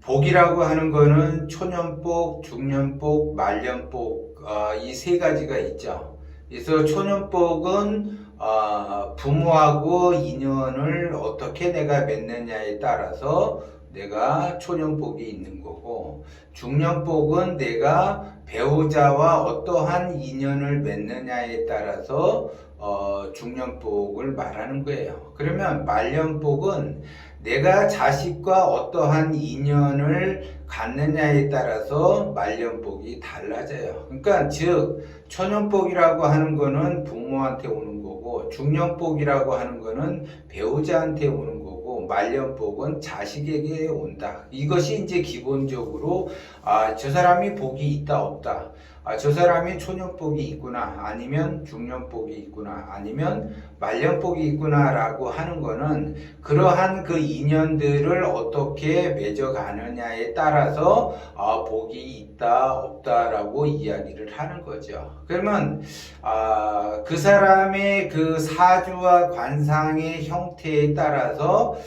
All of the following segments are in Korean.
복이라고 하는 거는 초년복, 중년복, 말년복 이 세 가지가 있죠. 그래서 초년복은 부모하고 인연을 어떻게 내가 맺느냐에 따라서 내가 초년복이 있는 거고, 중년복은 내가 배우자와 어떠한 인연을 맺느냐에 따라서 중년복을 말하는 거예요. 그러면 말년복은 내가 자식과 어떠한 인연을 갖느냐에 따라서 말년복이 달라져요. 그러니까 즉 초년복이라고 하는 거는 부모한테 오는 거고, 중년복이라고 하는 거는 배우자한테 오는 거고, 말년복은 자식에게 온다. 이것이 이제 기본적으로 저 사람이 복이 있다 없다, 저 사람이 초년복이 있구나, 아니면 중년복이 있구나, 아니면 말년복이 있구나 라고 하는 거는 그러한 그 인연들을 어떻게 맺어가느냐에 따라서 복이 있다 없다 라고 이야기를 하는 거죠. 그러면 그 사람의 그 사주와 관상의 형태에 따라서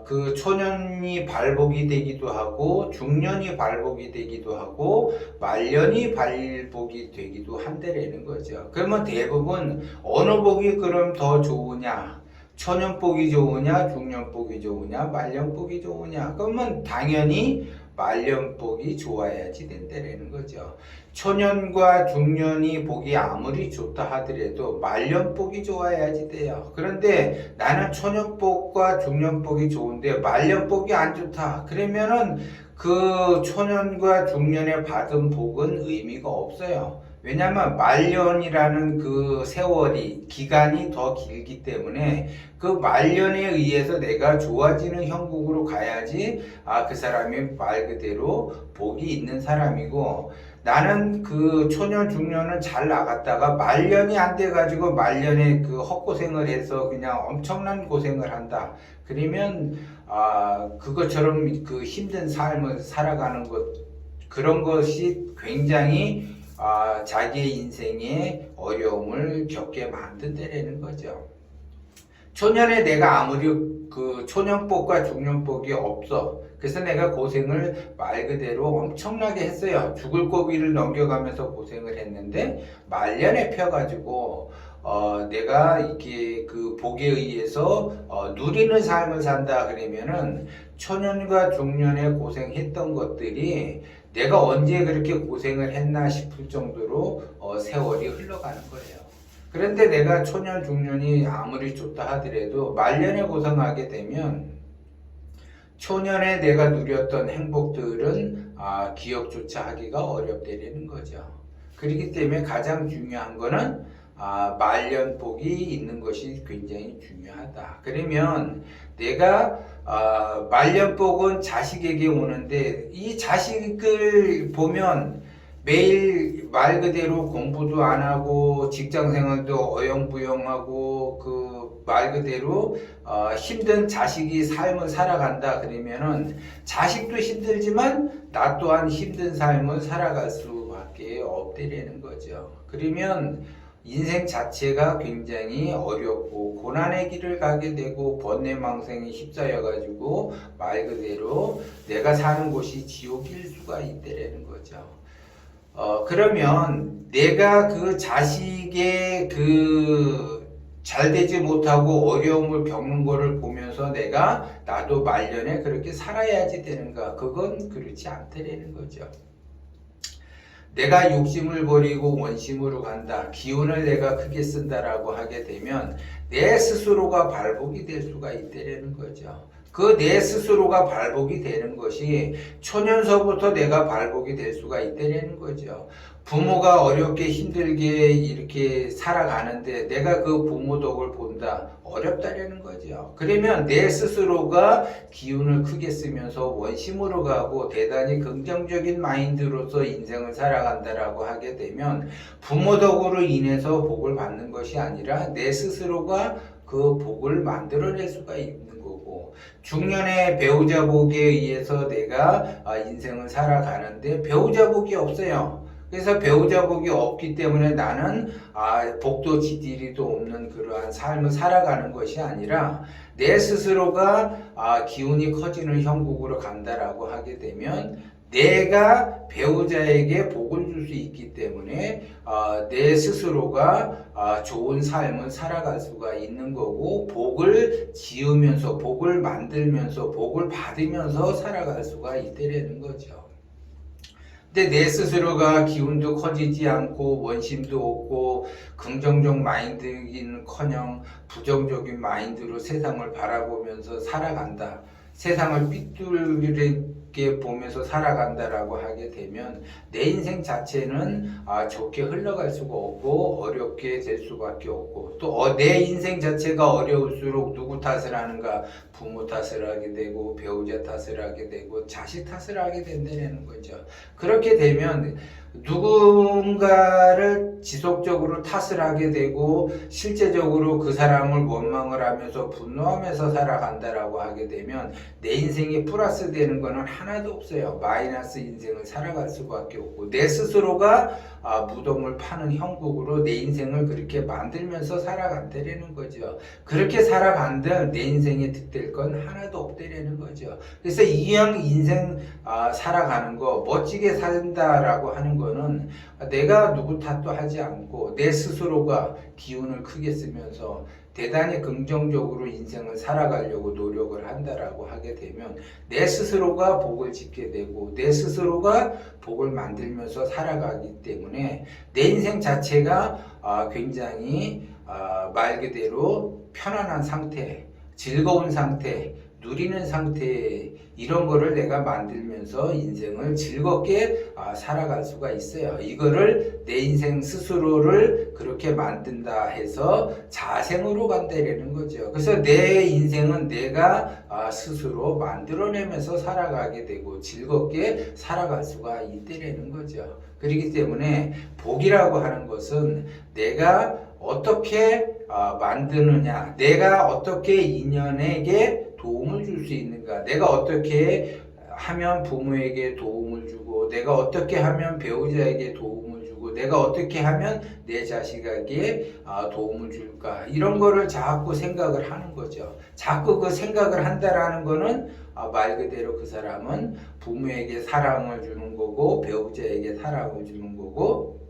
그 초년이 발복이 되기도 하고, 중년이 발복이 되기도 하고, 말년이 발복이 되기도 한다라는 거죠. 그러면 대부분 어느 복이 그럼 더 좋으냐? 초년복이 좋으냐? 중년복이 좋으냐? 말년복이 좋으냐? 그러면 당연히 말년복이 좋아야지 된다라는 거죠. 초년과 중년이 복이 아무리 좋다 하더라도 말년복이 좋아야지 돼요. 그런데 나는 초년복과 중년복이 좋은데 말년복이 안 좋다, 그러면은 그 초년과 중년에 받은 복은 의미가 없어요. 왜냐하면 말년이라는 그 세월이, 기간이 더 길기 때문에 그 말년에 의해서 내가 좋아지는 형국으로 가야지 그 사람이 말 그대로 복이 있는 사람이고, 나는 그 초년 중년은 잘 나갔다가 말년이 안 돼가지고 말년에 그 헛고생을 해서 그냥 엄청난 고생을 한다, 그러면 그것처럼 그 힘든 삶을 살아가는 것, 그런 것이 굉장히 자기의 인생에 어려움을 겪게 만든다라는 거죠. 초년에 내가 아무리 그 초년복과 중년복이 없어, 그래서 내가 고생을 말 그대로 엄청나게 했어요. 죽을 고비를 넘겨가면서 고생을 했는데 말년에 펴가지고 내가 이렇게 그 복에 의해서 누리는 삶을 산다 그러면은 초년과 중년에 고생했던 것들이 내가 언제 그렇게 고생을 했나 싶을 정도로 세월이 흘러가는 거예요. 그런데 내가 초년 중년이 아무리 좋다 하더라도 말년에 고생하게 되면 초년에 내가 누렸던 행복들은 기억조차 하기가 어렵다는 거죠. 그렇기 때문에 가장 중요한 거는 말년복이 있는 것이 굉장히 중요하다. 그러면 내가 말년복은 자식에게 오는데, 이 자식을 보면 매일 말 그대로 공부도 안 하고 직장생활도 어영부영하고 그 말 그대로 힘든 자식이 삶을 살아간다 그러면은 자식도 힘들지만 나 또한 힘든 삶을 살아갈 수밖에 없다라는 거죠. 그러면 인생 자체가 굉장히 어렵고 고난의 길을 가게 되고 번뇌망상에 휩싸여 가지고 말 그대로 내가 사는 곳이 지옥일 수가 있다라는 거죠. 그러면 내가 그 자식의 그 잘 되지 못하고 어려움을 겪는 거를 보면서 내가 나도 말년에 그렇게 살아야지 되는가? 그건 그렇지 않다라는 거죠. 내가 욕심을 버리고 원심으로 간다, 기운을 내가 크게 쓴다라고 하게 되면 내 스스로가 발복이 될 수가 있다라는 거죠. 그 내 스스로가 발복이 되는 것이 초년서부터 내가 발복이 될 수가 있다는 거죠. 부모가 어렵게 힘들게 이렇게 살아가는데 내가 그 부모 덕을 본다, 어렵다라는 거죠. 그러면 내 스스로가 기운을 크게 쓰면서 원심으로 가고 대단히 긍정적인 마인드로서 인생을 살아간다라고 하게 되면 부모 덕으로 인해서 복을 받는 것이 아니라 내 스스로가 그 복을 만들어낼 수가 있는 거고, 중년의 배우자 복에 의해서 내가 인생을 살아가는데 배우자 복이 없어요. 그래서 배우자 복이 없기 때문에 나는 복도 지디리도 없는 그러한 삶을 살아가는 것이 아니라 내 스스로가 기운이 커지는 형국으로 간다라고 하게 되면 내가 배우자에게 복을 줄 수 있기 때문에 내 스스로가 좋은 삶을 살아갈 수가 있는 거고 복을 지으면서 복을 만들면서 복을 받으면서 살아갈 수가 있다는 거죠. 근데 내 스스로가 기운도 커지지 않고 원심도 없고 긍정적 마인드인커녕 부정적인 마인드로 세상을 바라보면서 살아간다. 세상을 삐뚤게 보면서 살아간다라고 하게 되면 내 인생 자체는 좋게 흘러갈 수가 없고 어렵게 될 수밖에 없고 또 내 인생 자체가 어려울수록 누구 탓을 하는가? 부모 탓을 하게 되고 배우자 탓을 하게 되고 자식 탓을 하게 된다는 거죠. 그렇게 되면 누군가를 지속적으로 탓을 하게 되고 실제적으로 그 사람을 원망을 하면서 분노하면서 살아간다라고 하게 되면 내 인생이 플러스 되는 거는 하나도 없어요. 마이너스 인생을 살아갈 수밖에 없고 내 스스로가 무덤을 파는 형국으로 내 인생을 그렇게 만들면서 살아간다는 거죠. 그렇게 살아간들 내 인생에 득될 건 하나도 없다는 거죠. 그래서 이왕 인생 살아가는 거 멋지게 산다라고 하는 거는 내가 누구 탓도 하지 않고 내 스스로가 기운을 크게 쓰면서 대단히 긍정적으로 인생을 살아가려고 노력을 한다라고 하게 되면 내 스스로가 복을 짓게 되고 내 스스로가 복을 만들면서 살아가기 때문에 내 인생 자체가 굉장히 말 그대로 편안한 상태, 즐거운 상태, 누리는 상태 이런 거를 내가 만들면서 인생을 즐겁게 살아갈 수가 있어요. 이거를 내 인생 스스로를 그렇게 만든다 해서 자생으로 간다라는 거죠. 그래서 내 인생은 내가 스스로 만들어내면서 살아가게 되고 즐겁게 살아갈 수가 있다라는 거죠. 그렇기 때문에 복이라고 하는 것은 내가 어떻게 만드느냐, 내가 어떻게 인연에게 도움을 줄 수 있는가, 내가 어떻게 하면 부모에게 도움을 주고 내가 어떻게 하면 배우자에게 도움을 주고 내가 어떻게 하면 내 자식에게 도움을 줄까, 이런 거를 자꾸 생각을 하는 거죠. 자꾸 그 생각을 한다라는 거는 말 그대로 그 사람은 부모에게 사랑을 주는 거고 배우자에게 사랑을 주는 거고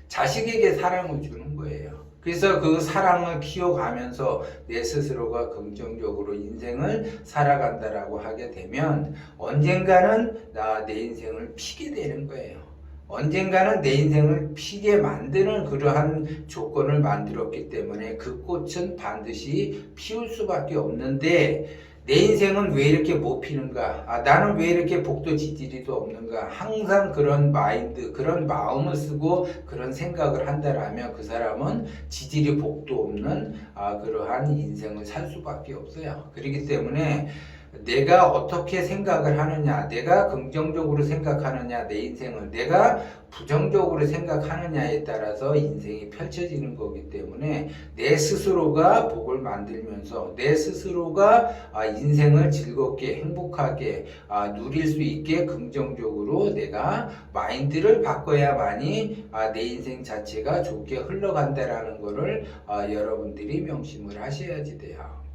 자식에게 사랑을 주는 거예요. 그래서 그 사랑을 키워가면서 내 스스로가 긍정적으로 인생을 살아간다라고 하게 되면 언젠가는 내 인생을 피게 되는 거예요. 언젠가는 내 인생을 피게 만드는 그러한 조건을 만들었기 때문에 그 꽃은 반드시 피울 수밖에 없는데 내 인생은 왜 이렇게 못 피는가? 나는 왜 이렇게 복도 지지리도 없는가? 항상 그런 마인드, 그런 마음을 쓰고 그런 생각을 한다라면 그 사람은 지지리 복도 없는 그러한 인생을 살 수밖에 없어요. 그렇기 때문에 내가 어떻게 생각을 하느냐, 내가 긍정적으로 생각하느냐, 내 인생을 내가 부정적으로 생각하느냐에 따라서 인생이 펼쳐지는 거기 때문에 내 스스로가 복을 만들면서 내 스스로가 인생을 즐겁게 행복하게 누릴 수 있게 긍정적으로 내가 마인드를 바꿔야만이 내 인생 자체가 좋게 흘러간다라는 거를 여러분들이 명심을 하셔야지 돼요.